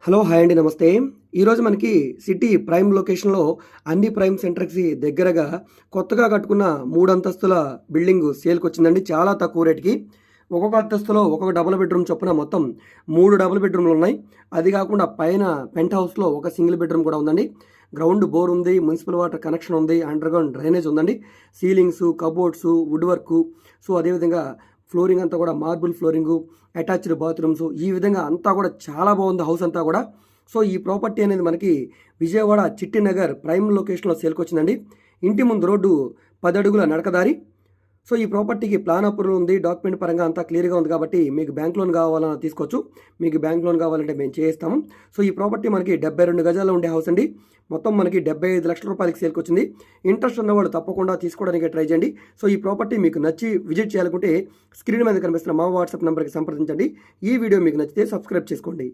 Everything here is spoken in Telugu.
హలో హాయ్ అండి నమస్తే. ఈరోజు మనకి సిటీ ప్రైమ్ లొకేషన్‌లో అన్ని ప్రైమ్ సెంటర్స్‌కి దగ్గరగా కొత్తగా కట్టుకున్న 3 అంతస్తుల బిల్డింగ్ సేల్‌కొచ్చిందండి. చాలా తక్కువ రేట్‌కి. ఒక్కొక్క అంతస్తులో ఒక్కొక్క డబుల్ బెడ్‌రూమ్ చొప్పున మొత్తం 3 డబుల్ బెడ్‌రూమ్‌లున్నాయి. అది కాకుండా పైన పెంట్ హౌస్‌లో ఒక సింగిల్ బెడ్‌రూమ్ కూడా ఉందండి. గ్రౌండ్ బోర్ ఉంది. మున్సిపల్ వాటర్ కనెక్షన్ ఉంది. అండర్‌గ్రౌండ్ డ్రైనేజ్ ఉందండి. సీలింగ్సు, కబోర్డ్సు, వుడ్ వర్కు అదేవిధంగా ఫ్లోరింగ్ అంతా కూడా మార్బుల్ ఫ్లోరింగు, అటాచ్డ్ బాత్రూమ్స్ ఈ విధంగా అంతా కూడా చాలా బాగుంది హౌస్ అంతా కూడా. ఈ ప్రాపర్టీ అనేది మనకి విజయవాడ చిట్టినగర్ ప్రైమ్ లొకేషన్‌లో సేల్‌కొచ్చిందండి. ఇంటి ముందు రోడ్డు 10 అడుగుల నడకదారి. ఈ ప్రాపర్టీకి ప్లాన్ అప్రూవల్ ఉంది. డాక్యుమెంట్ పరంగా అంతా క్లియర్‌గా ఉంది కాబట్టి మీకు బ్యాంక్ లోన్ కావాలన్నా తీసుకోవచ్చు. మీకు బ్యాంక్ లోన్ కావాలంటే మేము చేయిస్తాము. ఈ ప్రాపర్టీ మనకి 72 గజాల్లో ఉండే హౌస్ అండి. మొత్తం మనకి 75 లక్షల రూపాయలకి సేల్‌కొచ్చింది. ఇంట్రెస్ట్ ఉన్నవాళ్ళు తప్పకుండా తీసుకోవడానికి ట్రై చేయండి. ఈ ప్రాపర్టీ మీకు నచ్చి విజిట్ చేయాలనుకుంటే స్క్రీన్ మీద కనిపిస్తున్న మా వాట్సాప్ నంబర్‌కి సంప్రదించండి. ఈ వీడియో మీకు నచ్చితే సబ్స్క్రైబ్ చేసుకోండి.